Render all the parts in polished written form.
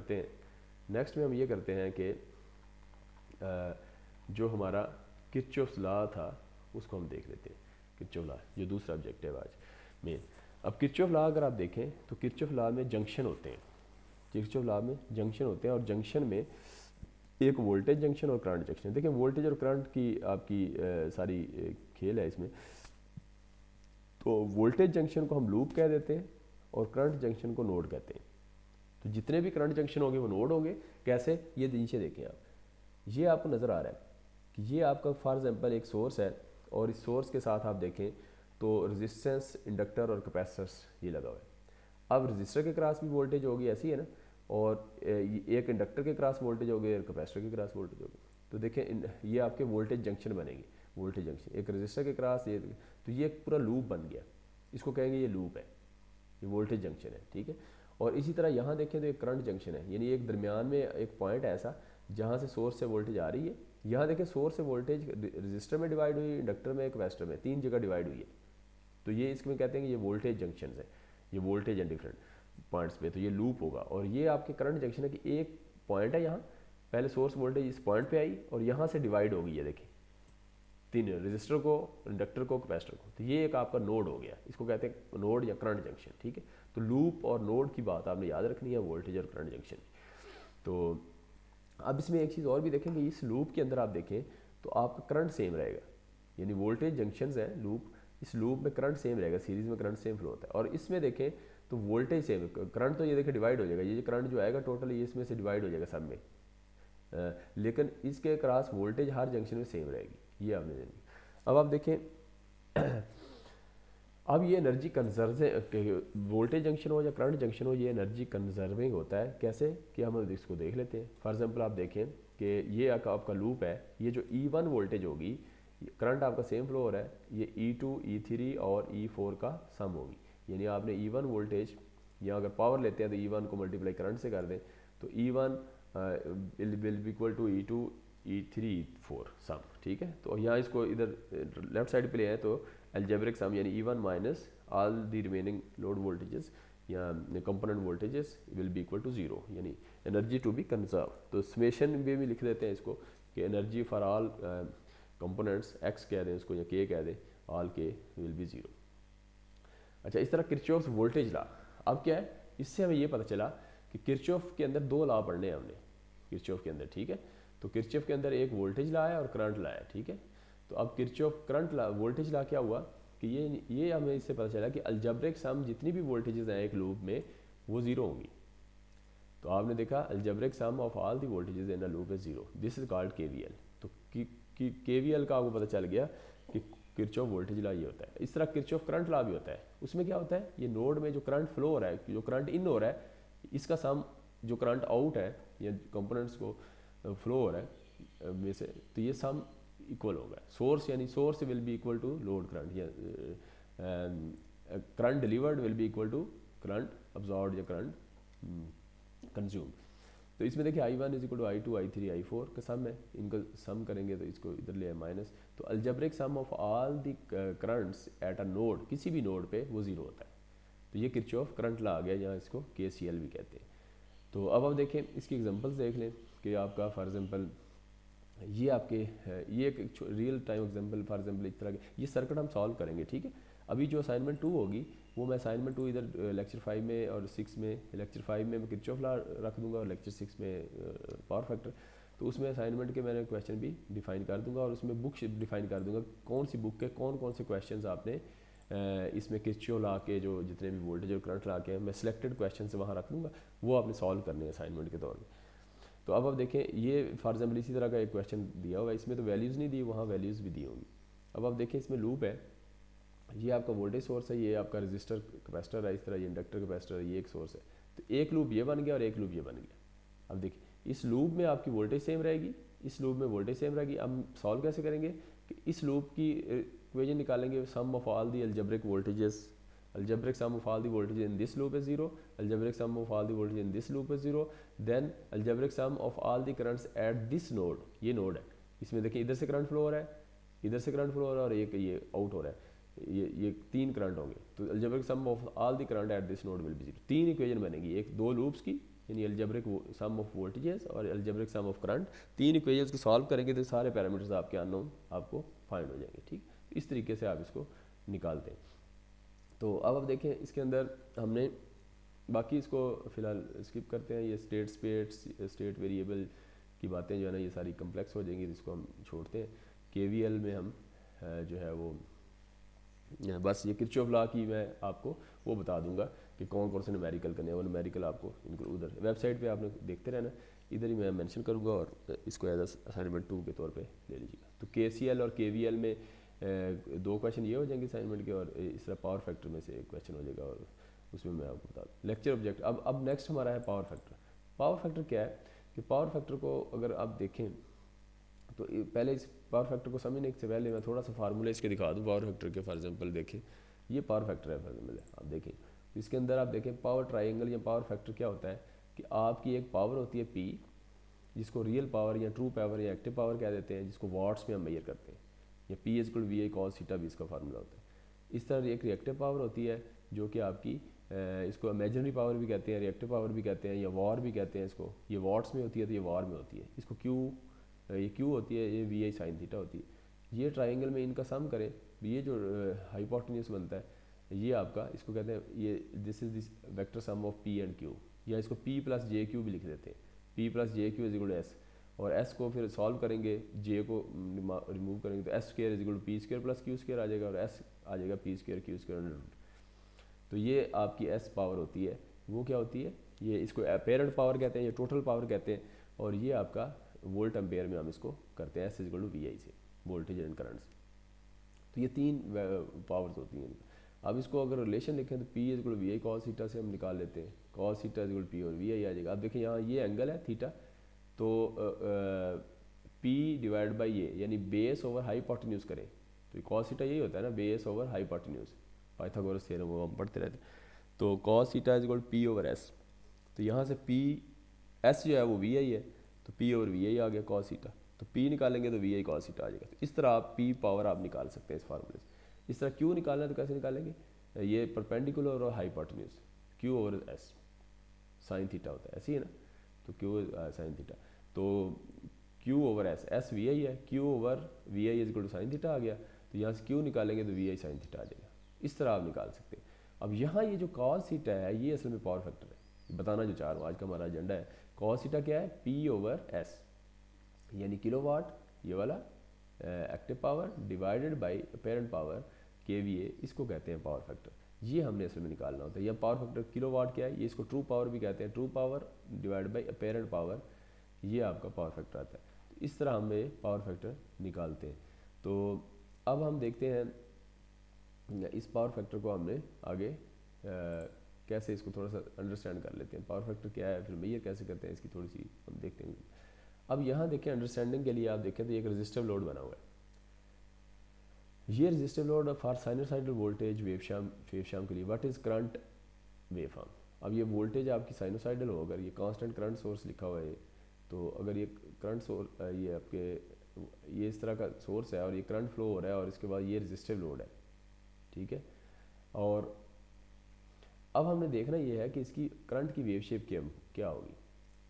करते हैं। नेक्स्ट में हम ये करते हैं कि जो हमारा किरचॉफ्स लॉ था उसको हम देख लेते हैं। किरचॉफ लॉ जो दूसरा ऑब्जेक्टिव आज मेन। अब किरचॉफ लॉ अगर आप देखें तो किरचॉफ लॉ में जंक्शन होते हैं। किरचॉफ लॉ में जंक्शन होते हैं और जंक्शन में एक वोल्टेज जंक्शन और करंट जंक्शन। देखिए वोल्टेज और करंट की आपकी सारी खेल है इसमें। तो वोल्टेज जंक्शन को हम लूप कह देते हैं और करंट जंक्शन को नोड कहते हैं। तो जितने भी करंट जंक्शन होंगे वो नोड होंगे। कैसे, ये नीचे देखें आप, ये आपको नज़र आ रहा है कि ये आपका फॉर एग्जांपल एक सोर्स है और इस सोर्स के साथ आप देखें तो रेजिस्टेंस, इंडक्टर और कैपेसिटर्स ये लगा हुआ है। अब रजिस्टर के क्रॉस भी वोल्टेज होगी, ऐसी है ना, और एक इंडक्टर के क्रॉस वोल्टेज होगी और कैपेसिटर के क्रॉस वोल्टेज होगी। तो देखें ये आपके वोल्टेज जंक्शन बनेगी। वोल्टेज जंक्शन एक रजिस्टर के क्रॉस, ये तो ये एक पूरा लूप बन गया। इसको कहेंगे ये लूप है, ये वोल्टेज जंक्शन है, ठीक है। और इसी तरह यहाँ देखें तो एक करंट जंक्शन है, यानी एक दरमियान में एक पॉइंट है ऐसा जहाँ से सोर्स से वोल्टेज आ रही है। यहाँ देखें सोर्स से वोल्टेज रजिस्टर में डिवाइड हुई, इंडक्टर में, कैपेसिटर में, 3 जगह डिवाइड हुई है। तो ये इसमें कहते हैं कि ये वोल्टेज जंक्शन है, ये वोल्टेज एंड डिफरेंट पॉइंट्स पे, तो ये लूप होगा। और ये आपके करंट जंक्शन है कि एक पॉइंट है यहाँ, पहले सोर्स वोल्टेज इस पॉइंट पे आई और यहाँ से डिवाइड हो गई है, देखिए 3 रजिस्टर को, इंडक्टर को, कैपेसिटर को। तो ये एक आपका नोड हो गया, इसको कहते हैं नोड या करंट जंक्शन, ठीक है। तो लूप और नोड की बात आपने याद रखनी है, वोल्टेज और करंट जंक्शन। तो अब इसमें एक चीज़ और भी देखेंगे, इस लूप के अंदर आप देखें तो आपका करंट सेम रहेगा, यानी वोल्टेज जंक्शन है लूप, इस लूप में करंट सेम रहेगा, सीरीज में करंट सेम फ्लो होता है। और इसमें देखें तो वोल्टेज सेम, करंट तो ये देखें डिवाइड हो जाएगा, ये जो करंट जो आएगा टोटल ये इसमें से डिवाइड हो जाएगा सब में, लेकिन इसके क्रॉस वोल्टेज हर जंक्शन में सेम रहेगी, ये आपने देनी। अब आप देखें अब ये एनर्जी कंजर्व, वोल्टेज जंक्शन हो या करंट जंक्शन हो, ये एनर्जी कंजर्विंग होता है। कैसे कि हम इसको देख लेते हैं। फॉर एग्जांपल आप देखें कि ये आपका लूप है, ये जो E1 वोल्टेज होगी, करंट आपका सेम फ्लो हो रहा है, ये E2, E3 और E4 का सम होगी। यानी आपने E1 वोल्टेज, या अगर पावर लेते हैं तो E1 को मल्टीप्लाई करंट से कर दें तो E1 will be equal to E2, E3, E4 sum, ठीक है। तो यहाँ इसको इधर लेफ्ट साइड पे ले आए तो अलजेब्रिक सम यानी E1 minus all the remaining load voltages या component voltages will be equal to 0, यानी एनर्जी टू बी कंजर्व। तो समेशन में भी लिख देते हैं इसको कि energy for all components X कह दें इसको या के कह दें, ऑल के विल बी 0। अच्छा, इस तरह किरचॉफ्स वोल्टेज लॉ, अब क्या है, इससे हमें ये पता चला कि किरचॉफ के अंदर 2 लॉ पढ़ने हैं हमने किरचॉफ के अंदर, ठीक है। तो किरचॉफ के अंदर एक वोल्टेज लॉ है और करंट लॉ है, ठीक है। तो अब Kirchhoff current law, voltage law क्या हुआ कि ये हमें इससे पता चला कि अलजेब्रिक सम जितनी भी वोल्टेजेस हैं एक लूप में वो 0 होंगी। तो आपने देखा algebraic sum of all the voltages in a loop is 0, this is called KVL. तो केवीएल का आपको पता चल गया कि किरचॉफ वोल्टेज लॉ ये होता है। इस तरह किरचॉफ करंट लॉ भी होता है। उसमें क्या होता है, ये नोड में जो करंट फ्लो हो रहा है, जो करंट इन हो रहा है, इसका सम जो करंट आउट है या कंपोनेंट्स को फ्लो हो रहा है में से, तो ये सम इक्वल होगा। सोर्स यानी source will be equal to load current, या current delivered will be equal to current absorbed या करंट कंज्यूम। तो इसमें देखिए I1 is equal to I2, I3, I4 का सम है, इनका सम करेंगे तो इसको इधर ले आए माइनस। तो algebraic sum of all the currents at a node, किसी भी नोड पे वो 0 होता है। तो ये किरचॉफ करंट लॉ आ गया, यहाँ इसको KCL भी कहते हैं। तो अब आप देखें इसकी एग्जांपल्स देख लें कि आपका फॉर एग्जांपल ये आपके ये एक real time example, for example इस तरह के ये सर्किट हम सॉल्व करेंगे, ठीक है। अभी जो असाइनमेंट 2 होगी वो मैं असाइनमेंट 2 इधर लेक्चर 5 में और 6 में, लेक्चर 5 में मैं किरचॉफ लॉ रख दूंगा और लेक्चर 6 में पावर फैक्टर। तो उसमें असाइनमेंट के मैंने क्वेश्चन भी डिफाइन कर दूंगा और उसमें बुक डिफाइन कर दूंगा कौन सी बुक के कौन कौन से क्वेश्चन आपने इसमें किरचॉफ लॉ के जो जितने भी वोल्टेज और करंट लॉ के हैं मैं सिलेक्टेड क्वेश्चन से वहाँ रख दूँगा, वो आपने सॉल्व करने हैं असाइनमेंट के तौर पर। तो अब आप देखें ये फॉर एग्जाम्पल इसी तरह का एक क्वेश्चन दिया हुआ है, इसमें तो वैल्यूज़ नहीं दी, वहाँ वैल्यूज़ भी दी होंगी। अब आप देखें इसमें लूप है, ये आपका वोल्टेज सोर्स है, ये आपका रजिस्टर कैपेसिटर है, इस तरह ये इंडक्टर कैपेसिटर है, ये एक सोर्स है। तो एक लूप ये बन गया और एक लूप ये बन गया। अब देखिए इस लूप में आपकी वोल्टेज सेम रहेगी, इस लूप में वोल्टेज सेम रहेगी। अब सॉल्व कैसे करेंगे कि इस लूप की इक्वेशन निकालेंगे, sum of all the algebraic voltages, algebraic sum of all the voltages in this loop is 0, algebraic sum of all the voltages in this loop is 0, then algebraic sum of all the currents at this node, ये node है, इसमें देखिए इधर से current flow हो रहा है, इधर से करंट फ्लो हो रहा है और ये आउट हो रहा है, ये 3 करंट होंगे। तो algebraic sum of all the current at this node will be 0। 3 equation बनेगी, एक 2 लूप्स की यानी अलजेब्रिक सम ऑफ वोल्टेजेस और अलजेब्रिक सम ऑफ करंट, तीन इक्वेशंस को सॉल्व करेंगे तो सारे पैरामीटर्स आपके अननोन आपको फाइंड हो जाएंगे। ठीक, इस तरीके से आप इसको निकालते हैं। तो अब आप देखें इसके अंदर हमने बाकी इसको फ़िलहाल स्किप करते हैं, ये स्टेट वेरिएबल की बातें जो है ना ये सारी कम्प्लेक्स हो जाएंगी, इसको हम छोड़ते हैं। केवीएल में हम जो है वो बस ये किरचॉफ लॉ की मैं आपको वो बता दूंगा कि कौन कौन से न्यूमेरिकल करने हैं, वो न्यूमेरिकल आपको इनको उधर वेबसाइट पे आपने देखते रहना, इधर ही मैं मेंशन करूंगा और इसको एज असाइनमेंट 2 के तौर पे ले लीजिएगा। तो केसीएल और केवीएल में दो क्वेश्चन ये हो जाएंगे असाइनमेंट के, और इस तरह पावर फैक्टर में से एक क्वेश्चन हो जाएगा, और उसमें मैं आपको बता दूँ लेक्चर ऑब्जेक्ट। अब नेक्स्ट हमारा है पावर फैक्टर। पावर फैक्टर क्या है कि पावर फैक्टर को अगर आप देखें तो पहले इस पावर फैक्टर को समझने से पहले मैं थोड़ा सा फार्मूला इसके दिखा दूँ पावर फैक्टर के। फॉर एग्जांपल देखें, ये पावर फैक्टर है, फॉर एग्जांपल आप देखें तो इसके अंदर आप देखें पावर ट्राइंगल या पावर फैक्टर क्या होता है कि आपकी एक पावर होती है P, जिसको रियल पावर या ट्रू पावर या एक्टिव पावर कह देते हैं, जिसको वाट्स में हम मेजर करते हैं, या P = VI cos थीटा भी इसका फार्मूला होता है। इस तरह एक रिएक्टिव पावर होती है जो कि आपकी इसको इमेजिनरी पावर भी कहते हैं, रिएक्टिव पावर भी कहते हैं, या वार भी कहते हैं इसको। ये वाट्स में होती है तो ये वार में होती है। इसको ये Q होती है, ये VI sin थीटा होती है। ये ट्राइंगल में इनका सम करें, ये जो हाइपोटेन्यूज बनता है ये आपका, इसको कहते हैं ये this is this vector sum of P and Q, या इसको P + JQ भी लिख देते हैं। P + JQ = S, और S को फिर सॉल्व करेंगे, J को रिमूव करेंगे तो S² = P² + Q² आ जाएगा, और S आ जाएगा P² Q²। तो ये आपकी S पावर होती है, वो क्या होती है, ये इसको अपेरेंट पावर कहते हैं, ये टोटल पावर कहते हैं, और ये आपका वोल्ट एम्पेयर में हम इसको करते हैं, S = VI से, वोल्टेज एंड करंट से। तो ये तीन पावर्स होती हैं। अब इसको अगर रिलेशन लिखें तो P = VI cos थीटा से हम निकाल लेते हैं, cos थीटा = P और VI आ जाएगा। अब देखिए यहाँ ये एंगल है थीटा, तो P/ये यानी बेस ओवर हाइपोटेन्यूज करें तो cos थीटा यही होता है ना, base over hypotenuse, Pythagoras theorem वो हम पढ़ते रहते हैं। तो cos थीटा = P/S, तो यहाँ से S जो है वो VI है, तो P/VI आ गया cos थीटा, तो P निकालेंगे तो VI cos थीटा आ जाएगा। तो इस तरह आप P पावर आप निकाल सकते हैं इस फार्मूले से। इस तरह Q निकालना है तो कैसे निकालेंगे, ये परपेंडिकुलर और हाइपोटेन्यूज, Q/S sin थीटा होता है, ऐसे ही है ना, तो Q sin थीटा, तो Q/S, S VI है, Q/VI = sin थीटा आ गया, तो यहाँ से Q निकालेंगे तो VI sin थीटा आ जाएगा। इस तरह आप निकाल सकते हैं। अब यहाँ ये जो cos थीटा है ये असल में पावर फैक्टर है, बताना जो चाह रहा हूँ, आज का हमारा एजेंडा है। cos थीटा क्या है, P/S यानी किलोवाट, ये वाला active power divided by apparent power KVA, इसको कहते हैं पावर फैक्टर। ये हमने असल में निकालना होता है। यह पावर फैक्टर किलोवाट क्या है, ये इसको ट्रू पावर भी कहते हैं, true power divide by apparent power, ये आपका पावर फैक्टर आता है। तो इस तरह हमें पावर फैक्टर निकालते हैं। तो अब हम देखते हैं इस पावर फैक्टर को हमने आगे कैसे इसको थोड़ा सा अंडरस्टैंड कर लेते हैं, पावर फैक्टर क्या है, फिर मेजर कैसे करते हैं, इसकी थोड़ी सी हम देखते हैं। अब यहाँ देखें अंडरस्टैंडिंग के लिए आप देखें तो एक रेजिस्टिव लोड बना हुआ है। ये resistive load for sinusoidal voltage waveform के लिए, व्हाट इज़ करंट वेवफॉर्म। अब ये वोल्टेज आपकी साइनोसाइडल हो, अगर ये कांस्टेंट करंट सोर्स लिखा हुआ है, तो अगर ये करंट सोर्स ये आपके ये इस तरह का सोर्स है और ये करंट फ्लो हो रहा है और इसके बाद ये रेजिस्टिव लोड है, ठीक है। और अब हमने देखना ये है कि इसकी करंट की वेव शेप क्या होगी।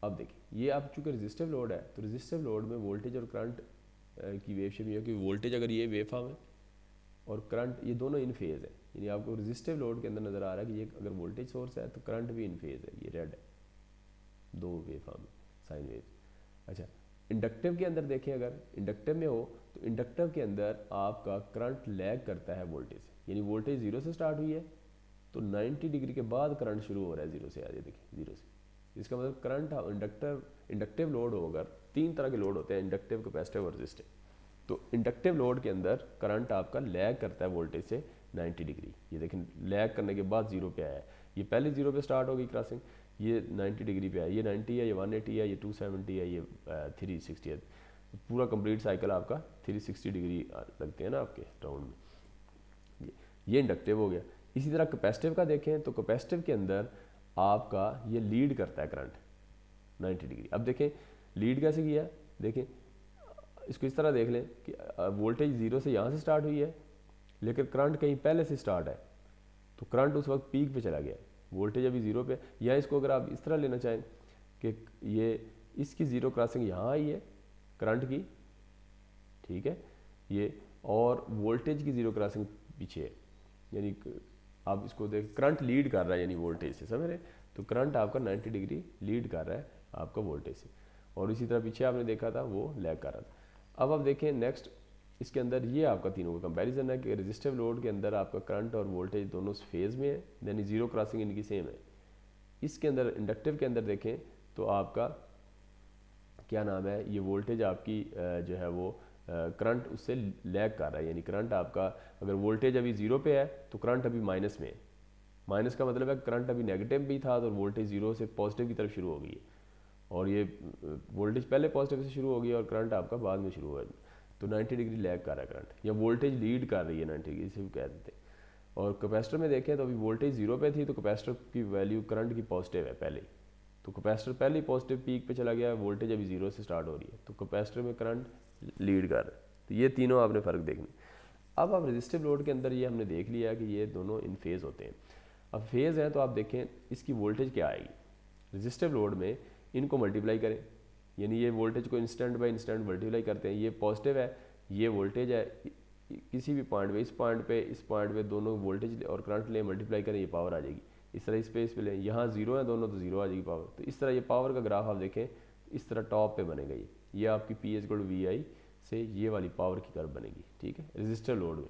अब देखिए ये आप चूँकि रेजिस्टिव लोड है, तो रेजिस्टिव लोड में वोल्टेज और करंट की वेव शेप ये है कि वोल्टेज अगर ये वेव फॉर्म है और करंट ये दोनों इन फेज़ है, यानी आपको रेजिस्टिव लोड के अंदर नज़र आ रहा है कि ये अगर वोल्टेज सोर्स है तो करंट भी इन फेज़ है, ये रेड है, दो वेव फॉर्म साइन वेव। अच्छा, इंडक्टिव के अंदर देखें, अगर इंडक्टिव में हो तो इंडक्टिव के अंदर आपका करंट लैग करता है वोल्टेज से, यानी वोल्टेज 0 से स्टार्ट हुई है तो 90 डिग्री के बाद करंट शुरू हो रहा है 0 से, आ जाए देखिए 0 से। इसका मतलब करंट इंडक्टिव लोड हो, अगर तीन तरह के लोड होते हैं, इंडक्टिव, कैपेसिटिव और रेजिस्टिव। तो इंडक्टिव लोड के अंदर करंट आपका लैग करता है वोल्टेज से 90 डिग्री। ये देखें लैग करने के बाद 0 पे आया है, ये पहले 0 पे स्टार्ट होगी क्रॉसिंग, ये 90 डिग्री पे आया, ये 90 है, ये 180 है, ये 270 है, ये 360 है। पूरा कंप्लीट साइकिल आपका 360 डिग्री लगते हैं ना आपके राउंड में। ये इंडक्टिव हो गया। इसी तरह कैपेसिटिव का देखें तो कैपेसिटिव के अंदर आपका ये लीड करता है करंट 90 डिग्री। अब देखें लीड कैसे किया, देखें इसको इस तरह देख लें कि वोल्टेज 0 से यहाँ से स्टार्ट हुई है लेकिन करंट कहीं पहले से स्टार्ट है, तो करंट उस वक्त पीक पे चला गया, वोल्टेज अभी 0 पे। या इसको अगर आप इस तरह लेना चाहें कि ये इसकी ज़ीरो क्रॉसिंग यहाँ आई है करंट की, ठीक है, ये, और वोल्टेज की ज़ीरो क्रॉसिंग पीछे है, यानी आप इसको देख करंट लीड कर रहा है यानी वोल्टेज से, समझ रहे, तो करंट आपका 90 डिग्री लीड कर रहा है आपका वोल्टेज से, और इसी तरह पीछे आपने देखा था वो लैग कर रहा था। अब आप देखें नेक्स्ट इसके अंदर ये आपका तीनों का कंपैरिजन है कि रेजिस्टिव लोड के अंदर आपका करंट और वोल्टेज दोनों फेज़ में है, यानी ज़ीरो क्रॉसिंग इनकी सेम है। इसके अंदर इंडक्टिव के अंदर देखें तो आपका क्या नाम है, ये वोल्टेज आपकी जो है वो करंट उससे लैग कर रहा है, यानी करंट आपका अगर वोल्टेज अभी ज़ीरो पे है तो करंट अभी माइनस में है। माइनस का मतलब है करंट अभी नेगेटिव भी था तो वोल्टेज ज़ीरो से पॉजिटिव की तरफ शुरू हो गई है, और ये वोल्टेज पहले पॉजिटिव से शुरू हो गई और करंट आपका बाद में शुरू हुआ है, तो 90 डिग्री लैग कर रहा है करंट, या वोल्टेज लीड कर रही है 90 डिग्री, इसे भी कह देते हैं। और कैपेसिटर में देखें तो अभी वोल्टेज ज़ीरो पे थी तो कैपेसिटर की वैल्यू करंट की पॉजिटिव है पहले ही, तो कैपेसिटर पहले ही पॉजिटिव पीक पे चला गया है, वोल्टेज अभी ज़ीरो से स्टार्ट हो रही है, तो कैपेसिटर में करंट लीड कर रहा है। तो ये तीनों आपने फ़र्क देखने। अब आप रेजिस्टिव लोड के अंदर ये हमने देख लिया है कि ये दोनों इन फेज़ होते हैं। अब फेज़ है तो आप देखें इसकी वोल्टेज क्या आएगी, रेजिस्टिव लोड में इनको मल्टीप्लाई करें, यानी ये वोल्टेज को इंस्टेंट बाय इंस्टेंट मल्टीप्लाई करते हैं, ये पॉजिटिव है, ये वोल्टेज है, किसी भी पॉइंट पे, इस पॉइंट पे दोनों वोल्टेज और करंट ले मल्टीप्लाई करें, ये पावर आ जाएगी। इस तरह इस पे लें, यहाँ ज़ीरो है दोनों तो ज़ीरो आ जाएगी पावर। तो इस तरह ये पावर का ग्राफ आप देखें इस तरह टॉप पे बनेगा, ये आपकी पी एच वी आई से ये वाली पावर की कर्व बनेगी, ठीक है, रेजिस्टर लोड में।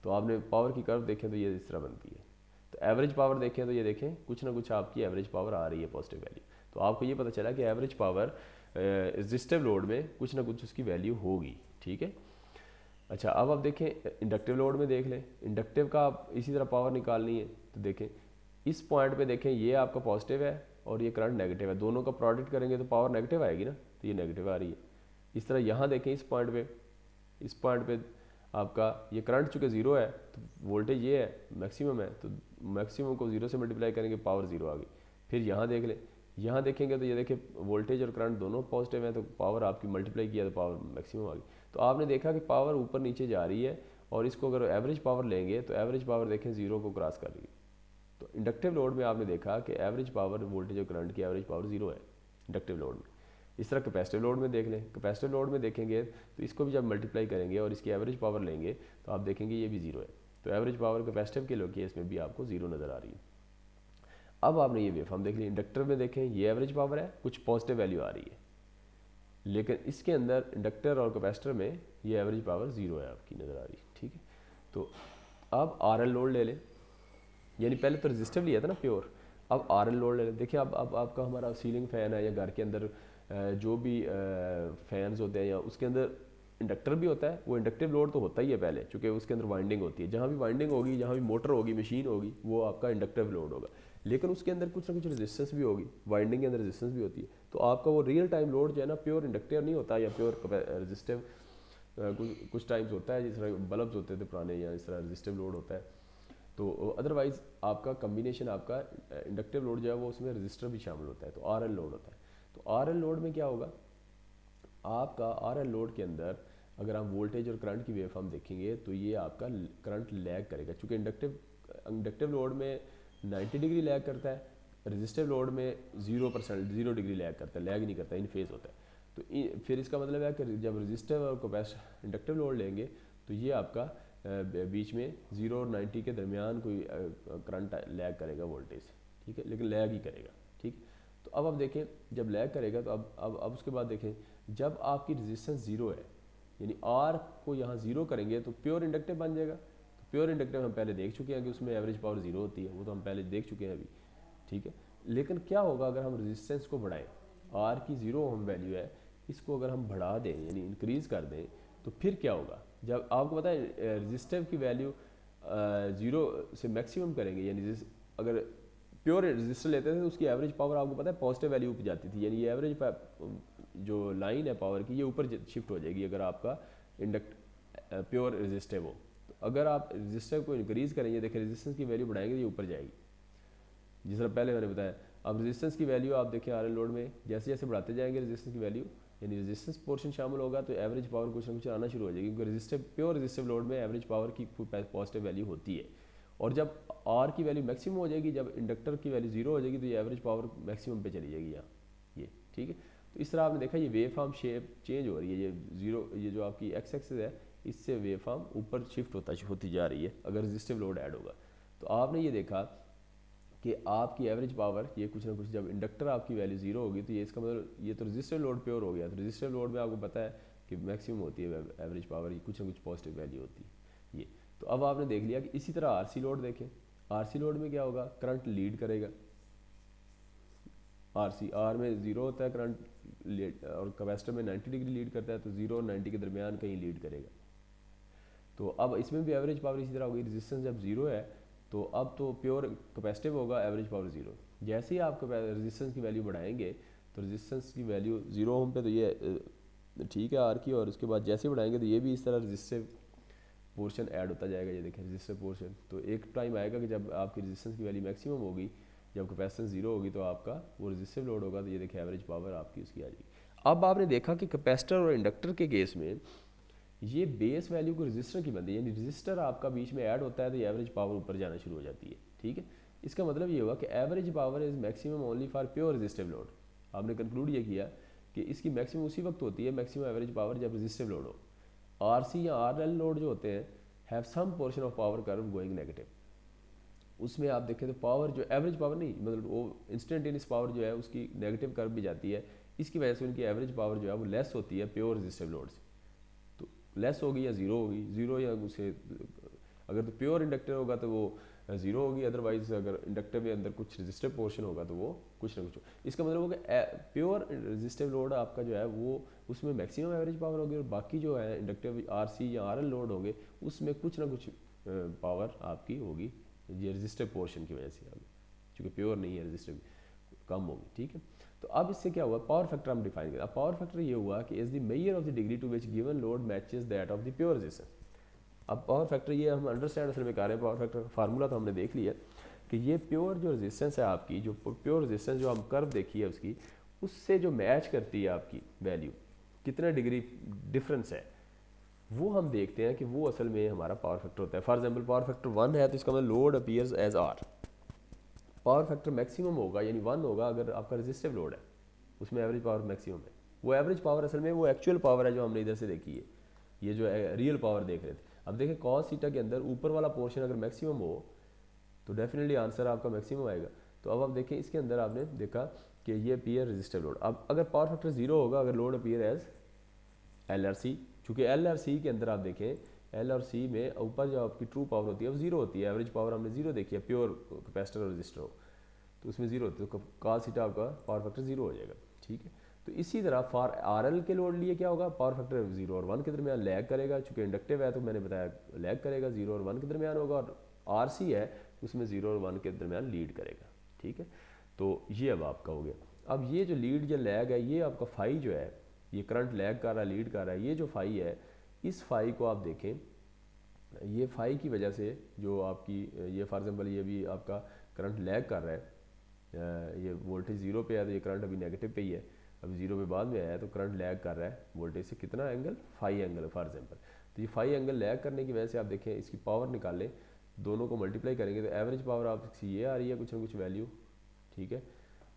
तो आपने पावर की कर्व देखें तो ये इस तरह बनती है। तो एवरेज पावर देखें तो ये देखें कुछ ना कुछ आपकी एवरेज पावर आ रही है पॉजिटिव वैल्यू, तो आपको ये पता चला कि एवरेज पावर रेजिस्टिव लोड में कुछ ना कुछ उसकी वैल्यू होगी, ठीक है। अच्छा, अब आप देखें इंडक्टिव लोड में देख लें, इंडक्टिव का आप इसी तरह पावर निकालनी है, तो देखें इस पॉइंट पे देखें ये आपका पॉजिटिव है और ये करंट नेगेटिव है, दोनों का प्रोडक्ट करेंगे तो पावर नेगेटिव आएगी ना, तो ये नेगेटिव आ रही है। इस तरह यहाँ देखें इस पॉइंट पे आपका ये करंट चूँकि ज़ीरो है तो वोल्टेज ये है मैक्सिमम है, तो मैक्सिमम को ज़ीरो से मल्टीप्लाई करेंगे पावर ज़ीरो आ गई। फिर यहाँ देख लें, यहाँ देखेंगे तो ये देखें वोल्टेज और करंट दोनों पॉजिटिव हैं तो पावर आपकी मल्टीप्लाई किया तो पावर मैक्सिमम आ गई। तो आपने देखा कि पावर ऊपर नीचे जा रही है, और इसको अगर एवरेज पावर लेंगे तो एवरेज पावर देखें ज़ीरो को क्रॉस कर रही है। तो इंडक्टिव लोड में आपने देखा कि एवरेज पावर वोल्टेज और करंट की एवरेज पावर ज़ीरो है इंडक्टिव लोड में। इस तरह कैपेसिटिव लोड में देख लें, कैपेसिटिव लोड में देखेंगे तो इसको भी जब मल्टीप्लाई करेंगे और इसकी एवरेज पावर लेंगे तो आप देखेंगे ये भी ज़ीरो है, तो एवरेज पावर कैपेसिटिव के केस में भी आपको ज़ीरो नज़र आ रही है। अब आपने ये वेवफॉर्म देख ली, इंडक्टर में देखें ये एवरेज पावर है, कुछ पॉजिटिव वैल्यू आ रही है, लेकिन इसके अंदर इंडक्टर और कैपेसिटर में ये एवरेज पावर ज़ीरो है आपकी नज़र आ रही है, ठीक है। तो अब आर एल लोड ले लें, यानी पहले तो रेजिस्टिव लिया था ना प्योर, अब आर एल लोड ले लें। देखिए अब आपका हमारा सीलिंग फ़ैन है या घर के अंदर जो भी फैंस होते हैं या उसके अंदर इंडक्टर भी होता है, वो इंडक्टिव लोड तो होता ही है पहले, चूँकि उसके अंदर वाइंडिंग होती है, जहाँ भी वाइंडिंग होगी, जहाँ भी मोटर होगी, मशीन होगी, वो आपका इंडक्टिव लोड होगा, लेकिन उसके अंदर कुछ ना कुछ रेजिस्टेंस भी होगी, वाइंडिंग के अंदर रेजिस्टेंस भी होती है। तो आपका वो रियल टाइम लोड जो है ना प्योर इंडक्टिव नहीं होता या प्योर रेजिस्टिव, कुछ टाइम्स होता है जिस तरह बल्ब्स होते थे पुराने, या इस तरह रेजिस्टिव लोड होता है। तो अदरवाइज़ आपका कम्बिनेशन आपका इंडक्टिव लोड जो है वो उसमें रजिस्टर भी शामिल होता है, तो आर एल लोड होता है। तो आर एल लोड में क्या होगा, आपका आर एल लोड के अंदर अगर आप वोल्टेज और करंट की वेवफॉर्म देखेंगे तो ये आपका करंट लैग करेगा, चूँकि इंडक्टिव लोड में 90 डिग्री लैग करता है, रजिस्टिव लोड में 0 डिग्री लैग करता है, लैग नहीं करता, इन फेज़ होता है। तो फिर इसका मतलब है कि जब रजिस्टिव और कैपेसिटिव इंडक्टिव लोड लेंगे तो ये आपका बीच में 0 और 90 के दरमियान कोई करंट लैग करेगा वोल्टेज, ठीक है, लेकिन लैग ही करेगा, ठीक। तो अब देखें जब लैग करेगा तो अब उसके बाद देखें जब आपकी रेजिस्टेंस ज़ीरो है, यानी आर को यहाँ ज़ीरो करेंगे तो प्योर इंडक्टिव बन जाएगा। तो प्योर इंडक्टिव हम पहले देख चुके हैं कि उसमें एवरेज पावर ज़ीरो होती है, वो तो हम पहले देख चुके हैं अभी, ठीक है। लेकिन क्या होगा अगर हम रेजिस्टेंस को बढ़ाएं, आर की 0 ओम वैल्यू है, इसको अगर हम बढ़ा दें यानी इंक्रीज़ कर दें तो फिर क्या होगा, जब आपको पता है रेजिस्टिव की वैल्यू 0 से मैक्सिमम करेंगे, यानी अगर प्योर रेजिस्टर लेते थे तो उसकी एवरेज पावर आपको पता है पॉजिटिव वैल्यू पे जाती थी, यानी ये एवरेज जो लाइन है पावर की ये ऊपर शिफ्ट हो जाएगी अगर आपका प्योर रेजिस्टिव हो। तो अगर आप रेजिस्टिव को इंक्रीज़ करेंगे, देखिए रेजिस्टेंस की वैल्यू बढ़ाएंगे तो ये ऊपर जाएगी, जिस तरह पहले मैंने बताया। अब रेजिस्टेंस की वैल्यू आप देखें आर एल लोड में जैसे जैसे बढ़ाते जाएंगे रेजिस्टेंस की वैल्यू, यानी रेजिस्टेंस पोर्शन शामिल होगा तो एवरेज पावर कुछ ना कुछ आना शुरू हो जाएगी, क्योंकि प्योर रेजिस्टिव लोड में एवरेज पावर की पॉजिटिव वैल्यू होती है। और जब आर की वैल्यू मैक्सिमम हो जाएगी, जब इंडक्टर की वैल्यू जीरो हो जाएगी, तो ये एवरेज पावर मैक्सिमम पे चली जाएगी यहाँ, ये ठीक है। तो इस तरह आपने देखा ये वेव फॉर्म शेप चेंज हो रही है, ये जीरो, ये जो आपकी एक्स एक्सिस है इससे वेव फॉर्म ऊपर शिफ्ट होती जा रही है अगर रेजिस्टिव लोड ऐड होगा। तो आपने ये देखा कि आपकी एवरेज पावर ये कुछ ना कुछ, जब इंडक्टर आपकी वैल्यू जीरो होगी तो ये इसका मतलब ये तो रेजिस्टिव लोड प्योर हो गया। तो रेजिस्टिव लोड में आपको पता है कि मैक्सिमम होती है एवरेज पावर, कुछ ना कुछ पॉजिटिव वैल्यू होती है ये। तो अब आपने देख लिया कि इसी तरह आरसी लोड देखें, आरसी लोड में क्या होगा, करंट लीड करेगा, आरसी आर में जीरो होता है करंट और कैपेसिटर में 90 डिग्री लीड करता है, तो जीरो और 90 के दरमियान कहीं लीड करेगा। तो अब इसमें भी एवरेज पावर इसी तरह होगी, रेजिस्टेंस जब जीरो है तो अब तो प्योर कैपेसिटिव होगा, एवरेज पावर जीरो। जैसे ही आप रेजिस्टेंस की वैल्यू बढ़ाएंगे तो रेजिस्टेंस की वैल्यू जीरो होम पे तो ये ठीक है आर की, और उसके बाद जैसे बढ़ाएंगे तो ये भी इस तरह रेजिस्टिव पोर्शन ऐड होता जाएगा। ये देखें रेजिस्टिव पोर्शन, तो एक टाइम आएगा कि जब आपकी रेजिस्टेंस की वैल्यू मैक्सिमम होगी, जब कैपेसिटेंस जीरो होगी, तो आपका वो रेजिस्टिव लोड होगा, तो ये देखें एवरेज पावर आपकी उसकी आ जाएगी। अब आपने देखा कि कैपेसिटर और इंडक्टर के केस में ये बेस वैल्यू को रेजिस्टर की बनती है, यानी रेजिस्टर आपका बीच में ऐड होता है तो ये एवरेज पावर ऊपर जाना शुरू हो जाती है, ठीक है। इसका मतलब ये हुआ कि average power is maximum only for pure resistive load. आपने कंक्लूड ये किया कि इसकी मैक्सिमम उसी वक्त होती है, मैक्सिमम एवरेज पावर, जब रेजिस्टिव लोड हो। आरसी या आरएल लोड जो होते हैं have some portion of power curve going negative, उसमें आप देखें तो पावर जो एवरेज पावर नहीं, मतलब वो इंस्टेंटेनियस पावर जो है उसकी नेगेटिव कर्व भी जाती है, इसकी वजह से उनकी एवरेज पावर जो है वो लेस होती है प्योर रेजिस्टिव लोड से। तो लेस होगी या ज़ीरो होगी, ज़ीरो या उसे अगर तो प्योर इंडक्टर होगा तो वो ज़ीरो होगी, अदरवाइज अगर इंडक्टर में अंदर कुछ रेजिस्टिव पोर्शन होगा तो वो कुछ ना कुछ हो। इसका मतलब होगा प्योर रेजिस्टिव लोड आपका जो है वो उसमें मैक्सिमम एवरेज पावर होगी, और बाकी जो है इंडक्टिव आरसी या आरएल लोड होंगे उसमें कुछ ना कुछ पावर आपकी होगी, ये रेजिस्टिव पोर्शन की वजह से होगी, चूँकि प्योर नहीं है रेजिस्टिव कम होगी, ठीक है। तो अब इससे क्या हुआ, पावर फैक्टर हम डिफाइन करें। अब पावर फैक्टर ये हुआ कि is the measure of the degree to which given load matches that of the pure resistance. अब पावर फैक्टर ये हम अंडरस्टैंड असल में कर रहे हैं, पावर फैक्टर का फार्मूला तो हमने देख लिया कि ये प्योर जो रेजिस्टेंस है आपकी, जो प्योर रेजिस्टेंस जो हम कर्व देखी है उसकी, उससे जो मैच करती है आपकी वैल्यू, कितना डिग्री डिफरेंस है, वो हम देखते हैं कि वो असल में हमारा पावर फैक्टर होता है। फॉर एग्जाम्पल पावर फैक्टर 1 है तो इसका मतलब load appears as R. Power factor maximum होगा यानी 1 होगा अगर आपका रेजिस्टिव लोड है, उसमें एवरेज पावर मैक्सिमम है। वो एवरेज पावर असल में वो एक्चुअल पावर है जो हमने इधर से देखी है, ये जो रियल पावर देख रहे थे। अब देखें कॉस थीटा के अंदर ऊपर वाला पोर्शन अगर मैक्सिमम हो तो डेफिनेटली आंसर आपका मैक्सिमम आएगा। तो अब आप देखें इसके अंदर आपने देखा कि ये अपीयर रेजिस्टिव लोड। अब अगर पावर फैक्टर जीरो होगा अगर load appear as L R C, चूँकि एल आर सी के अंदर आप देखें एल और सी में ऊपर जो आपकी ट्रू पावर होती है वो जीरो होती है, एवरेज पावर हमने जीरो देखी है, प्योर कैपेसिटर और रेजिस्टर हो तो उसमें जीरो होती है, तो कॉस थीटा आपका पावर फैक्टर जीरो हो जाएगा, ठीक है। तो इसी तरह फॉर आर एल के लोड लिए क्या होगा, पावर फैक्टर जीरो और 1 के दरमियान लैग करेगा, चूँकि इंडक्टिव है तो मैंने बताया लैग करेगा, जीरो और 1 के दरमियान होगा, और आर सी है उसमें जीरो और 1 के दरमियान लीड करेगा, ठीक है। तो ये अब आपका हो गया। अब ये जो लीड या लैग है, ये आपका फाई जो है, ये करंट लैग कर रहा है लीड कर रहा है, ये जो फाई है, इस फाई को आप देखें, ये फाई की वजह से जो आपकी ये फॉर एग्जांपल ये भी आपका करंट लैग कर रहा है, ये वोल्टेज जीरो पे है तो ये करंट अभी नेगेटिव पे ही है, अभी जीरो पे बाद में आया है तो करंट लैग कर रहा है वोल्टेज से, कितना angle, phi angle for example. तो ये फाई एंगल लैग करने की वजह से आप देखें इसकी पावर निकालें, दोनों को मल्टीप्लाई करेंगे तो एवरेज पावर आपकी ये आ रही है कुछ ना कुछ वैल्यू, ठीक है।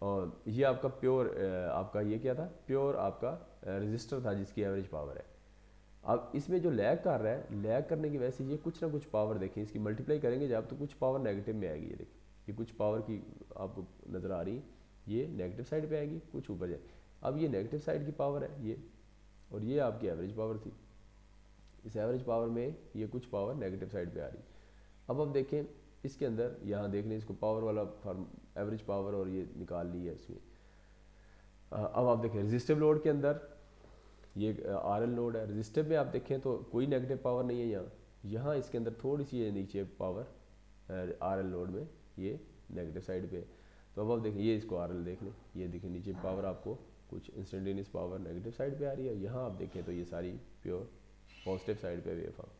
और ये आपका प्योर आपका ये क्या था, प्योर आपका रजिस्टर था जिसकी एवरेज पावर है। अब इसमें जो लैग कर रहा है, लैग करने की वजह से ये कुछ ना कुछ पावर देखें इसकी मल्टीप्लाई करेंगे जब तो कुछ पावर नेगेटिव में आएगी, ये देखिए ये कुछ पावर की आपको नज़र आ रही है, ये नेगेटिव साइड पे आएगी, कुछ ऊपर जाए। अब ये नेगेटिव साइड की पावर है ये, और ये आपकी एवरेज पावर थी, इस एवरेज पावर में ये कुछ पावर नेगेटिव साइड पे आ रही। अब आप देखें इसके अंदर, यहाँ देख लें इसको पावर वाला फॉर्म, एवरेज पावर और ये निकाल ली है इसमें। अब आप देखें रेजिस्टिव लोड के अंदर ये आर एल लोड है, रेजिस्टिव में आप देखें तो कोई नेगेटिव पावर नहीं है यहाँ, यहाँ इसके अंदर थोड़ी सी नीचे पावर आर एल लोड में ये नेगेटिव साइड पे। तो अब आप देखें ये इसको आर एल देख लें, ये देखिए नीचे पावर आपको कुछ इंस्टेंटेनियस पावर नेगेटिव साइड पे आ रही है, यहाँ आप देखें तो ये सारी प्योर पॉजिटिव साइड पे वेव फॉर्म।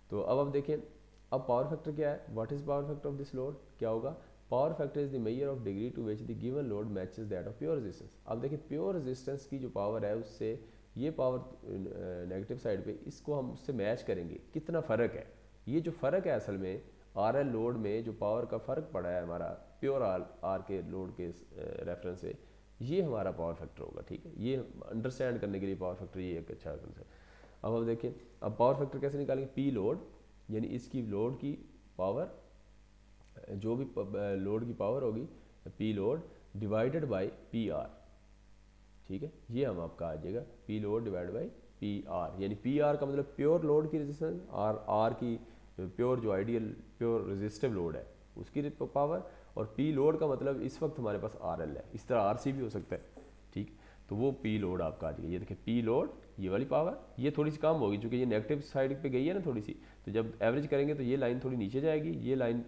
तो अब आप देखें अब पावर फैक्टर क्या है, what is power factor of this load, क्या होगा, power factor is the measure of degree to which the given load matches that of pure resistance. अब देखिए प्योर रेजिस्टेंस की जो पावर है उससे ये पावर नेगेटिव साइड पे, इसको हम उससे मैच करेंगे, कितना फ़र्क है, ये जो फ़र्क है असल में आर एल लोड में जो पावर का फ़र्क पड़ा है हमारा प्योर आर के लोड के रेफरेंस से, ये हमारा पावर फैक्टर होगा। ठीक है, ये अंडरस्टैंड करने के लिए पावर फैक्टर ये एक अच्छा रेफरेंस है। अब हम देखें, अब पावर फैक्टर कैसे निकालेंगे, पी लोड यानी इसकी लोड की पावर, जो भी लोड की पावर होगी P load divided by P R. ठीक है, ये हम आपका आ जाएगा P load divide by P R, यानी पी आर का मतलब प्योर लोड की रेजिस्टेंस, आर की प्योर जो आइडियल प्योर रेजिस्टिव लोड है उसकी पावर, और पी लोड का मतलब इस वक्त हमारे पास आर एल है, इस तरह आर सी भी हो सकता है। ठीक, तो वो पी लोड आपका आ जाएगा। ये देखिए पी लोड, ये वाली पावर ये थोड़ी सी कम होगी क्योंकि ये नेगेटिव साइड पे गई है ना थोड़ी सी, तो जब एवरेज करेंगे तो ये लाइन थोड़ी नीचे जाएगी, ये लाइन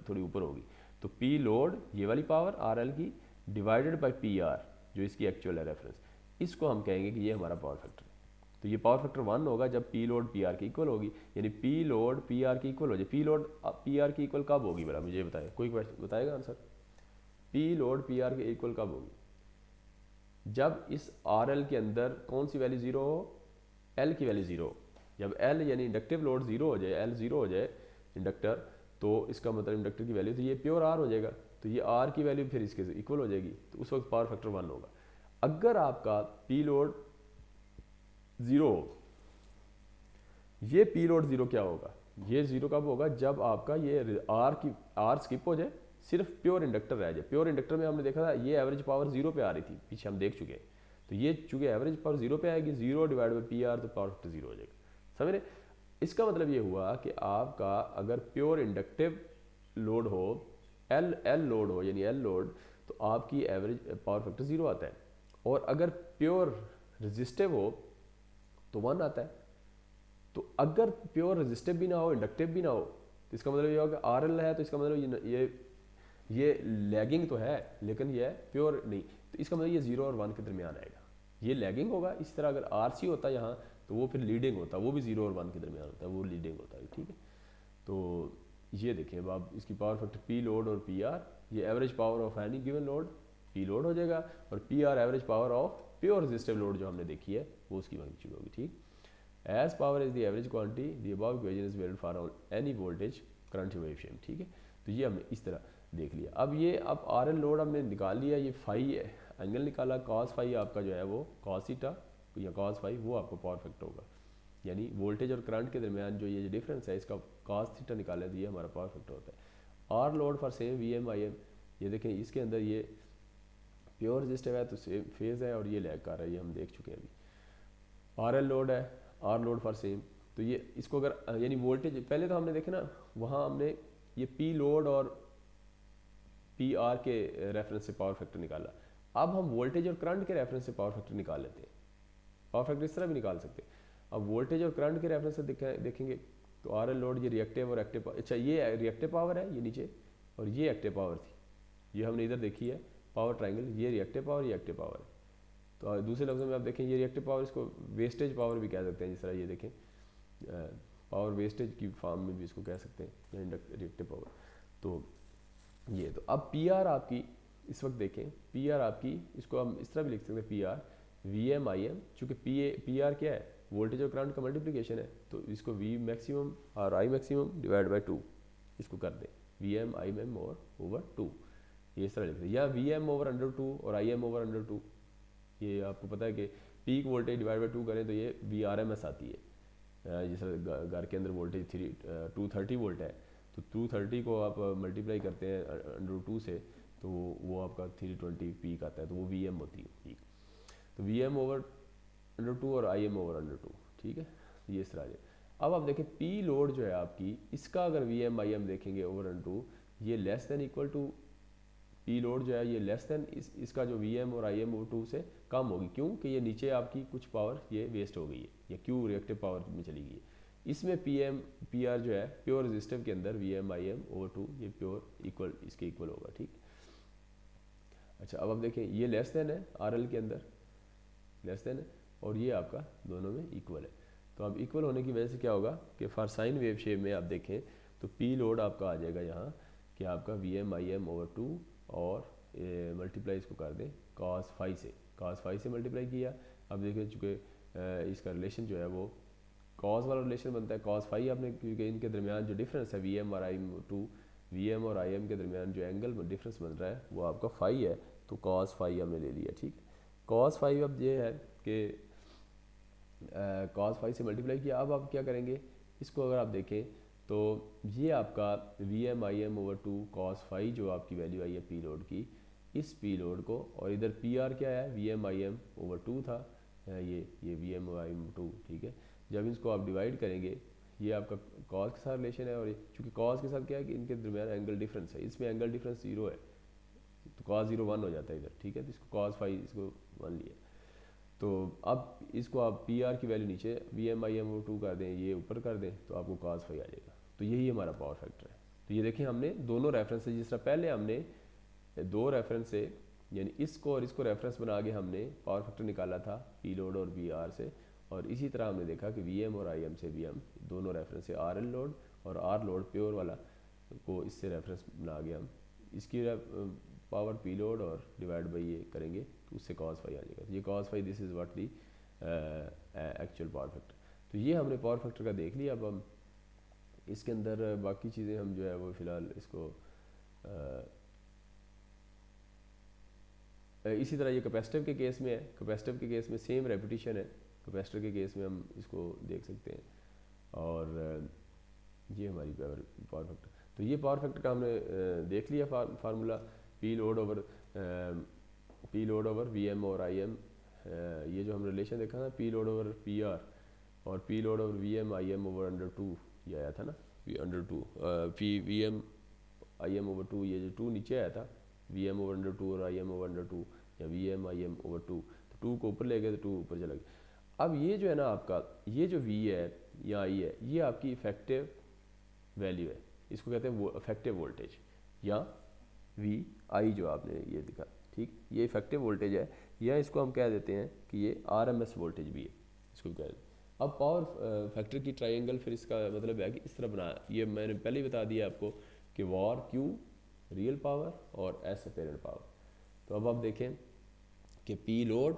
थोड़ी ऊपर होगी। तो पी लोड ये वाली पावर आर एल की डिवाइडेड बाई पी आर जो इसकी एक्चुअल है रेफरेंस, इसको हम कहेंगे कि ये हमारा पावर फैक्टर है। तो ये पावर फैक्टर 1 होगा जब पी लोड पी आर की इक्वल होगी, यानी पी लोड पी आर की इक्वल हो जाए। पी लोड पी आर की इक्वल कब होगी मेरा, मुझे बताएं, कोई क्वेश्चन बताएगा answer. P load P R की इक्वल कब होगी, जब इस आर एल के अंदर कौन सी वैल्यू जीरो हो, एल की वैल्यू जीरो हो। जब एल यानी इंडक्टिव लोड जीरो हो जाए, एल जीरो हो जाए इंडक्टर, तो इसका मतलब इंडक्टर की वैल्यू तो ये प्योर आर हो जाएगा, तो ये आर की वैल्यू फिर इसके इक्वल हो जाएगी, तो उस वक्त पावर फैक्टर 1 होगा। अगर आपका पी लोड जीरो हो, ये पी लोड जीरो क्या होगा, ये जीरो कब होगा, जब आपका ये आर स्किप हो जाए, सिर्फ प्योर इंडक्टर रह जाए। प्योर इंडक्टर में हमने देखा था ये एवरेज पावर जीरो पे आ रही थी, पीछे हम देख चुके हैं, तो ये चूंकि एवरेज पावर जीरो पे आएगी, zero divide by P R, तो पावर फैक्टर जीरो हो जाएगा। समझ रहे, इसका मतलब ये हुआ कि आपका अगर प्योर इंडक्टिव लोड हो, एल लोड हो यानी एल लोड, तो आपकी एवरेज पावर फैक्टर जीरो आता है, और अगर प्योर रेजिस्टिव हो तो 1 आता है। तो अगर प्योर रेजिस्टिव भी ना हो, इंडक्टिव भी ना हो, तो इसका मतलब ये होगा आर एल है, तो इसका मतलब ये लैगिंग तो है लेकिन ये प्योर नहीं, तो इसका मतलब ये 0 और 1 के दरमियान आएगा, ये लैगिंग होगा। इस तरह अगर आर सी होता यहाँ तो वो फिर लीडिंग होता, वो भी 0 और 1 के दरमियान होता है, वो लीडिंग होता है। ठीक है, तो ये देखिए अब आप इसकी पावर फैक्टर पी लोड और पी आर, ये average power of any given load P load हो जाएगा, और P R average power of pure resistive load जो हमने देखी है वो उसकी मैग्नीट्यूड होगी। ठीक, as power is the average quantity the above equation is valid for any voltage current variation. ठीक है, तो ये हमने इस तरह देख लिया। अब ये अब आर एल लोड हमने निकाल लिया, ये फाई एंगल निकाला, कॉस फाई आपका जो है वो कॉस थीटा या कॉस फाई, वो आपको पावर फैक्टर होगा, यानी वोल्टेज और करंट के दरमियान जो ये डिफरेंस है इसका कॉस थीटा निकाले तो ये हमारा पावर फैक्टर होता है। R load for same V M I M, ये देखें इसके अंदर ये प्योर रेजिस्टिव है तो सेम फेज है, और ये लैग कर रहा है, ये हम देख चुके हैं अभी। आर एल लोड है, आर लोड फॉर सेम, तो ये इसको अगर यानी वोल्टेज पहले तो हमने देखे ना, वहाँ हमने ये पी लोड और पी आर के रेफरेंस से पावर फैक्टर निकाला। अब हम वोल्टेज और करंट के रेफरेंस से पावर फैक्टर निकाल लेते हैं। पावर फैक्टर इस तरह भी निकाल सकते हैं। अब वोल्टेज और करंट के रेफरेंस से देखेंगे तो आर एल लोड ये रिएक्टिव और एक्टिव, अच्छा ये रिएक्टिव पावर है ये नीचे, और ये एक्टिव पावर थी, ये हमने इधर देखी है पावर ट्राइंगल, ये रिएक्टिव पावर, ये एक्टिव पावर है। तो दूसरे लफ्ज़ों में आप देखें ये रिएक्टिव पावर, इसको वेस्टेज पावर भी कह सकते हैं, जिस तरह ये देखें पावर वेस्टेज की फॉर्म में भी इसको कह सकते हैं रिएक्टिव पावर। तो ये तो अब पी आर आपकी इस वक्त देखें, पी आर आपकी इसको हम इस तरह भी लिख सकते हैं, P R V M I M, चूँकि पी आर क्या है, वोल्टेज और करंट का मल्टीप्लिकेशन है, तो इसको वी मैक्सिमम और आई मैक्सिमम डिवाइड बाई 2 इसको कर दें, वी एम आई एम और ओवर 2, ये इस तरह लिखते हैं, या वी एम ओवर अंडर 2 और आई एम ओवर अंडर 2। ये आपको पता है कि पीक वोल्टेज डिवाइड बाई 2 करें तो ये वी आर एम एस आती है। जैसे घर के अंदर वोल्टेज 230 वोल्ट है, तो 230 को आप मल्टीप्लाई करते हैं अंडर 2 से, तो वो आपका 320 पीक आता है, तो वो वी एम होती है पीक। तो वी एम ओवर अंडर 2 और आई एम ओवर अंडर 2। ठीक है, ये इस तरह है। अब आप देखें पी लोड जो है आपकी, इसका अगर वी एम आई एम देखेंगे ओवर अंडर 2, ये less than equal to P load जो है ये लेस देन इसका जो वी एम और आई एम ओवर 2 से कम होगी, क्यों कि ये नीचे आपकी कुछ पावर ये वेस्ट हो गई है, या क्यू रिएक्टिव पावर में चली गई है। इसमें पी आर जो है प्योर रेजिस्टिव के अंदर V M I M over 2 ये प्योर इक्वल इसके इक्वल होगा। ठीक, अच्छा अब आप देखें ये लेस देन है आर एल के अंदर, लेस देन है, और ये आपका दोनों में इक्वल है। तो अब इक्वल होने की वजह से क्या होगा कि फॉर साइन वेव शेप में आप देखें तो पी लोड आपका आ जाएगा यहाँ कि आपका V M I M over 2 और मल्टीप्लाई इसको कर दें कॉस फाई से, कॉस फाई से मल्टीप्लाई किया। अब देखिए चूँकि इसका रिलेशन जो है वो कॉस वाला रिलेशन बनता है कॉस फाई आपने, क्योंकि इनके दरमियान जो डिफरेंस है वी एम और I M two, V M और आई एम के दरमियान जो एंगल डिफरेंस बन रहा है वो आपका फाई है, तो कॉस फाई हमने ले लिया। ठीक, कॉस फाई अब ये है कि कॉस फाई से मल्टीप्लाई किया। अब आप क्या करेंगे, इसको अगर आप देखें तो ये आपका V M I M over two cos phi जो आपकी वैल्यू आई है पी लोड की, इस पी लोड को, और इधर पी आर क्या है V M I M over two था, ये V M I M two. ठीक है, जब इसको आप डिवाइड करेंगे, ये आपका कॉस के साथ रिलेशन है, और चूँकि कॉस के साथ क्या है कि इनके दरमियान एंगल डिफरेंस है, इसमें एंगल डिफरेंस 0 है, तो कॉस 0 1 हो जाता है इधर। ठीक है, तो इसको कॉस फाई इसको 1 लिया। तो अब इसको आप पी आर की वैल्यू नीचे V M I M over two कर दें, ये ऊपर कर दें, तो आपको कॉस फाई आ जाएगा। तो यही हमारा पावर फैक्टर है। तो ये देखें हमने दोनों रेफरेंस से, जिस तरह पहले हमने दो रेफरेंस से यानी इसको और इसको रेफरेंस बना के हमने पावर फैक्टर निकाला था पी लोड और वी आर से, और इसी तरह हमने देखा कि वी एम और आई एम से भी हम दोनों रेफरेंस से आर एल लोड और आर लोड प्योर वाला को इससे रेफरेंस बना के हम इसकी पावर पी लोड और डिवाइड बाई ये करेंगे तो उससे कॉस फाई आ जाएगा। तो ये cos phi this is what the actual power factor. तो ये हमने पावर फैक्टर का देख लिया। अब हम इसके अंदर बाकी चीज़ें हम जो है वो फ़िलहाल इसको इसी तरह ये कैपेसिटिव के केस में है, कैपेसिटिव के केस में सेम रेपिटेशन है, कैपेसिटर के केस में हम इसको देख सकते हैं। और ये हमारी पावर फैक्टर, तो ये पावर फैक्टर का हमने देख लिया formula P load over V M और आई एम, ये जो हम रिलेशन देखा था P load over P R और P load over V M I M over under two, ये आया था ना under two P V M I M over two, ये जो टू नीचे आया था V M over under two और I M over under two, या V M I M over to, तो टू को ऊपर ले गए तो टू ऊपर चला गया। अब ये जो है ना आपका ये जो वी है या आई है, ये आपकी इफेक्टिव वैल्यू है, इसको कहते हैं वो इफेक्टिव वोल्टेज, या वी आई जो आपने ये दिखा। ठीक, ये इफेक्टिव वोल्टेज है, या इसको हम कह देते हैं कि ये आरएमएस वोल्टेज भी है, इसको कह देते हैं। अब पावर फैक्टर की ट्रायंगल फिर इसका मतलब है कि इस तरह बना, ये मैंने पहले ही बता दिया आपको कि वार क्यू रियल पावर और एस अपेरेंट पावर। तो अब आप देखें कि पी लोड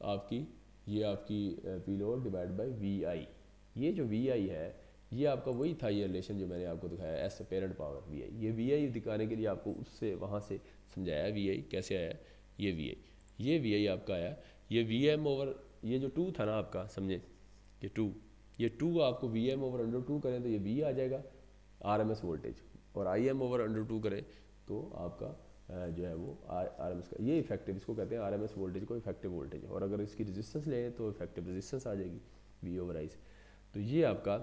आपकी, ये आपकी P load divide by V I, ये जो वी आई है ये आपका वही था, ये रिलेशन जो मैंने आपको दिखाया S apparent power we I. ये वी आई दिखाने के लिए आपको उससे वहाँ से समझाया वी आई कैसे आया, ये वी आई आपका आया, ये वी एम ओवर ये जो टू था ना आपका, समझे ये टू आपको V M over under two करें तो ये वी आ जाएगा आर एम एस वोल्टेज, और I M over under two करें तो आपका जो है वो आर एम एस का ये इफेक्टिव, इसको कहते हैं आर एम एस वोल्टेज को इफेक्टिव वोल्टेज, और अगर इसकी रेजिस्टेंस लें तो इफेक्टिव रेजिस्टेंस आ जाएगी वी ओवर आई से। तो ये आपका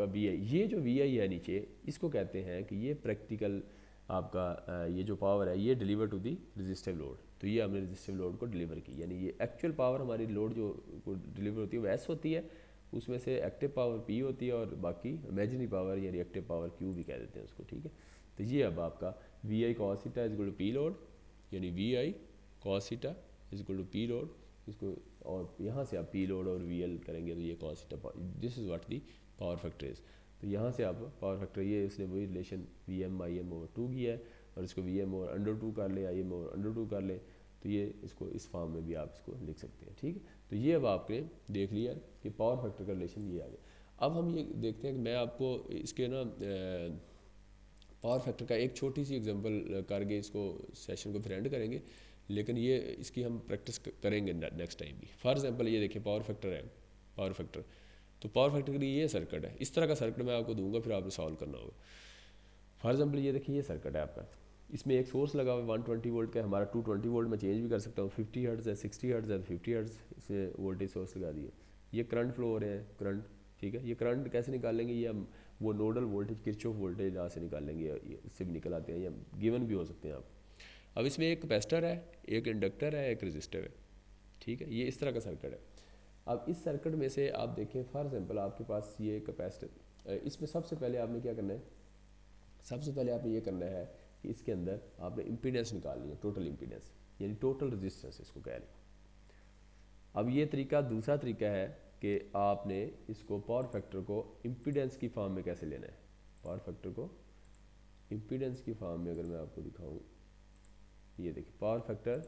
वी आई, ये जो वी आई है नीचे इसको कहते हैं कि ये प्रैक्टिकल आपका ये जो पावर है ये deliver to the resistive load. तो ये हमने रेजिस्टिव लोड को डिलीवर की, यानी ये एक्चुअल पावर हमारी लोड जो डिलीवर होती है वो एस होती है, उसमें से एक्टिव पावर पी होती है और बाकी इमेजिनरी पावर या रिएक्टिव पावर क्यू भी कह देते हैं उसको। ठीक है, तो ये अब आपका V I cos theta is equal to P load, यानी V I cos theta is equal to P load, इसको और यहाँ से आप पी लोड और वी एल करेंगे तो ये cos theta, this is what the power factor is. तो यहाँ से आप पावर फैक्टर ये इसने वही relation V M I M over two किया है, और इसको V M over under to कर ले, आई एम ओवर अंडर टू कर ले, तो ये इसको इस फॉर्म में भी आप इसको लिख सकते हैं। ठीक है, तो ये अब आपने देख लिया कि पावर फैक्टर का रिलेशन ये आ गया। अब हम ये देखते हैं कि मैं आपको इसके ना पावर फैक्टर का एक छोटी सी एग्जांपल करके इसको सेशन को फिर एंड करेंगे, लेकिन ये इसकी हम प्रैक्टिस करेंगे नेक्स्ट टाइम भी। फॉर एग्जांपल ये देखिए पावर फैक्टर है, पावर फैक्टर, तो पावर फैक्टर के लिए ये सर्किट है, इस तरह का सर्किट मैं आपको दूंगा, फिर आपने सॉल्व करना होगा। फॉर एग्जांपल ये देखिए ये सर्किट है आपका, इसमें एक सोर्स लगा हुआ है 120 वोल्ट का, हमारा 220 वोल्ट में चेंज भी कर सकता हूँ, 50 हर्ट्ज़ है, 60 हर्ट्ज़ है, 50 हर्ट्ज़ से वोल्टेज सोर्स लगा दिए, ये करंट फ्लो हो रहे हैं, करंट। ठीक है, ये करंट कैसे निकालेंगे, ये हम वो नोडल वोल्टेज किरचॉफ वोल्टेज यहाँ से निकालेंगे, इससे भी निकल आते हैं, या गिवन भी हो सकते हैं आप। अब इसमें एक कैपेसिटर है, एक इंडक्टर है, एक रजिस्टर है। ठीक है, ये इस तरह का सर्किट है। अब इस सर्किट में से आप देखें फॉर एग्जांपल आपके पास ये कैपेसिटर, इसमें सबसे पहले आपने क्या करना है, सबसे पहले आपने ये करना है कि इसके अंदर आपने इम्पीडेंस निकालनी है, टोटल इम्पीडेंस यानी टोटल रेजिस्टेंस इसको कह लें। अब ये तरीका, दूसरा तरीका है कि आपने इसको पावर फैक्टर को इम्पीडेंस की फॉर्म में कैसे लेना है। पावर फैक्टर को इम्पीडेंस की फॉर्म में अगर मैं आपको दिखाऊं, ये देखिए पावर फैक्टर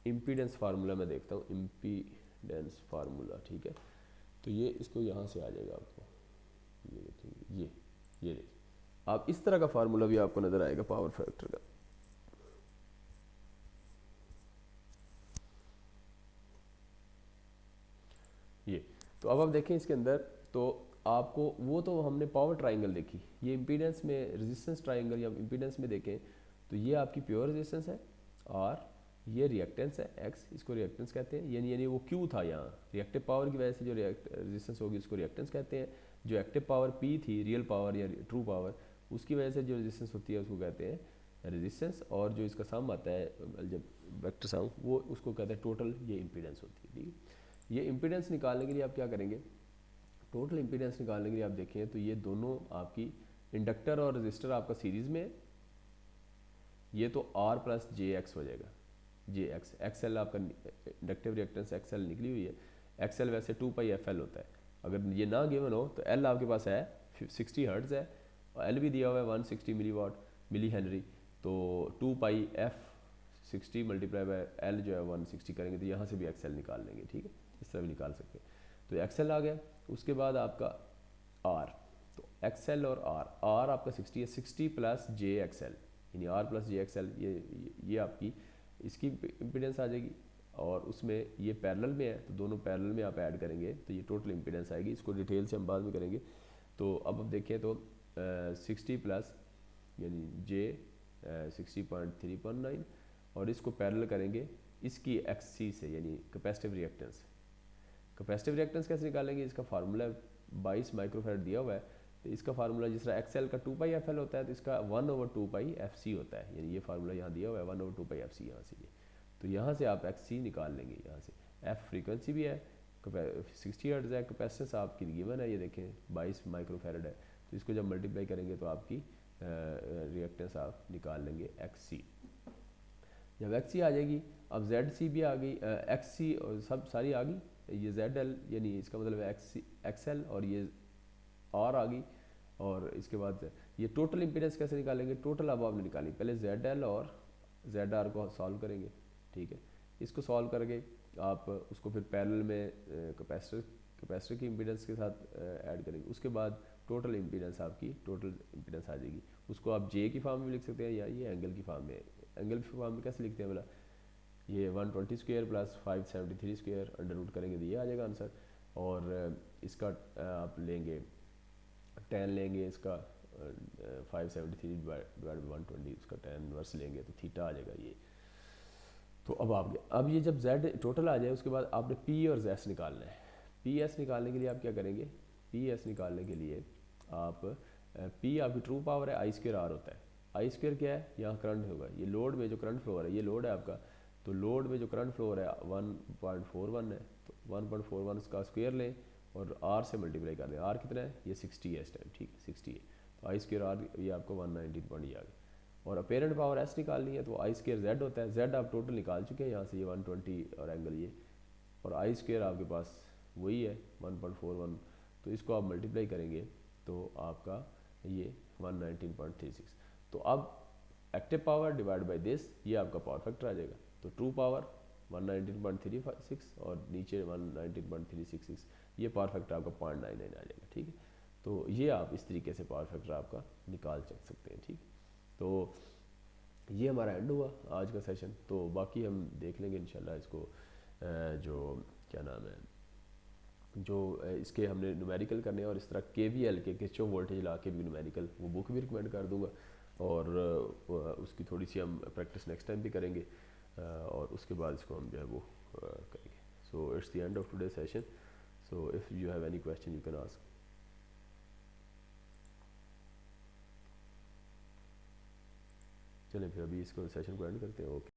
इम्पीडेंस फार्मूला मैं देखता हूँ, इम्पीडेंस फार्मूला। ठीक है, तो ये इसको यहाँ से आ जाएगा आपको, ये देखेंगे, ये देखिए आप इस तरह का फार्मूला भी आपको नज़र आएगा पावर फैक्टर का। ये तो अब आप देखें इसके अंदर, तो आपको वो तो हमने पावर ट्राइंगल देखी, ये इम्पीडेंस में रेजिस्टेंस ट्राइंगल या इम्पीडेंस में देखें तो ये आपकी प्योर रेजिस्टेंस है, और ये रिएक्टेंस है एक्स, इसको रिएक्टेंस कहते हैं, यानी वो क्यू था यहाँ, रिएक्टिव पावर की वजह से जो रेजिस्टेंस होगी उसको रिएक्टेंस कहते हैं। जो एक्टिव पावर पी थी, रियल पावर या ट्रू पावर, उसकी वजह से जो रेजिस्टेंस होती है उसको कहते हैं रेजिस्टेंस, और जो इसका सम आता है जब वेक्टर सम, वो उसको कहते हैं टोटल, ये इम्पीडेंस होती है। ठीक है, ये इम्पीडेंस निकालने के लिए आप क्या करेंगे, टोटल इम्पीडेंस निकालने के लिए आप देखें तो ये दोनों आपकी इंडक्टर और रजिस्टर आपका सीरीज़ में है, ये तो R प्लस जे एक्स हो जाएगा, जे एक्स, एक्सएल आपका इंडक्टिव रिएक्टेंस एक्सएल निकली हुई है, एक्सएल वैसे 2 पाई एफ एल होता है, अगर ये ना गिवन हो तो एल आपके पास है 60 हर्ट्ज़ है, और एल भी दिया हुआ है 160 मिली वाट मिली हेनरी, तो 2 पाई एफ 60 मल्टीप्लाई बाय एल जो है 160 करेंगे तो यहाँ से भी एक्सएल निकाल लेंगे। ठीक है, इस तरह भी निकाल सकते हैं, तो एक्सएल आ गया। उसके बाद आपका आर, तो एक्सएल और आर आपका 60 है, 60 प्लस जे एक्सएल, यानी आर प्लस जे एक्सएल, ये आपकी इसकी इम्पीडेंस आ जाएगी, और उसमें ये पैरेलल में है तो दोनों पैरेलल में आप ऐड करेंगे तो ये टोटल इम्पीडेंस आएगी। इसको डिटेल से हम बाद में करेंगे। तो अब देखें तो 60 प्लस यानी जे 60.319, और इसको पैरेलल करेंगे इसकी एक्सी से, यानी कैपेसिटिव रिएक्टेंस। कैपेसिटिव रिएक्टेंस कैसे निकालेंगे, इसका फार्मूला 22 माइक्रोफैराड दिया हुआ है, तो इसका फार्मूला जिस तरह एक्सएल का 2 पाई एफ एल होता है तो इसका 1/2 पाई एफ सी होता है, यानी ये फार्मूला यहाँ दिया हुआ है 1/2 पाई एफ सी, यहाँ से ये, तो यहाँ से आप एक्स सी निकाल लेंगे। यहाँ से एफ फ्रीक्वेंसी भी है, 60 हर्ट्ज़ है, कैपेसिटेंस आपकी गिवन है, ये देखें 22 माइक्रोफैराड है, तो इसको जब मल्टीप्लाई करेंगे तो आपकी रिएक्टेंस आप निकाल लेंगे एक्स सी। जब एक्स सी आ जाएगी, अब जेड सी भी आ गई, एक्स सी सब सारी आ गई, ये जेड एल यानी इसका मतलब है एक्स एल, और ये आर आ गई, और इसके बाद ये टोटल इम्पीडेंस कैसे निकालेंगे, टोटल अब आपने निकाली, पहले जेड एल और जेड आर को सॉल्व करेंगे। ठीक है, इसको सॉल्व करके आप उसको फिर पैरेलल में कैपेसिटर की इम्पीडेंस के साथ ऐड करेंगे, उसके बाद टोटल इम्पीडेंस आपकी टोटल इम्पीडेंस आ जाएगी। उसको आप जे की फॉर्म में लिख सकते हैं, या ये एंगल की फॉर्म में, एंगल की फॉर्म में कैसे लिखते हैं बोला, ये 120 square plus 573 square under root करेंगे तो ये आ जाएगा आंसर, और इसका आप लेंगे tan लेंगे इसका 573 डिवाइड बाई 120, उसका tan इनवर्स लेंगे तो थीटा आ जाएगा ये। तो अब ये जब z टोटल आ जाए उसके बाद आपने p और z निकालना है। ps निकालने के लिए आप क्या करेंगे, ps निकालने के लिए आप p आपकी ट्रू पावर है, आई स्क्वायर आर होता है, आई स्क्वायर क्या है, यहाँ करंट होगा, ये लोड में जो करंट फ्लो हो रहा है, ये लोड है आपका, तो लोड में जो करंट फ्लो हो रहा है 1.41 है, तो 1.41 का स्क्वायर लें और आर से मल्टीप्लाई कर दें, आर कितना है, ये 60 है इस टाइम, ठीक है 60 है, तो आई स्क्वायर आर ये आपको 119 पॉइंट आ गया, और अपेरेंट पावर एस निकालनी है तो आई स्क्वायर जेड होता है, जेड आप टोटल निकाल चुके हैं यहाँ से, ये 120 और एंगल ये, और आई स्क्वायर आपके पास वही है 1.41, तो इसको आप मल्टीप्लाई करेंगे तो आपका ये 119.36, तो अब active power divide by this, ये आपका पावर फैक्टर आ जाएगा, तो ट्रू पावर 119.36 और नीचे 119.366, ये पावर फैक्टर आपका 0.99 आ जाएगा। ठीक है, तो ये आप इस तरीके से पावर फैक्टर आपका निकाल सकते हैं। ठीक, तो ये हमारा एंड हुआ आज का सेशन, तो बाकी हम देख लेंगे इंशाल्लाह इसको, जो क्या नाम है, जो इसके हमने न्यूमेरिकल करने हैं, और इस तरह KVL के किरचॉफ वोल्टेज लॉ के भी न्यूमेरिकल, वो बुक भी रिकमेंड कर दूंगा, और उसकी थोड़ी सी हम प्रैक्टिस नेक्स्ट टाइम भी करेंगे, और उसके बाद इसको हम जो है वो करेंगे। So it's the end of today session, so if you have any question you can ask. चलें फिर अभी इसको सेशन को एंड करते हैं। ओके।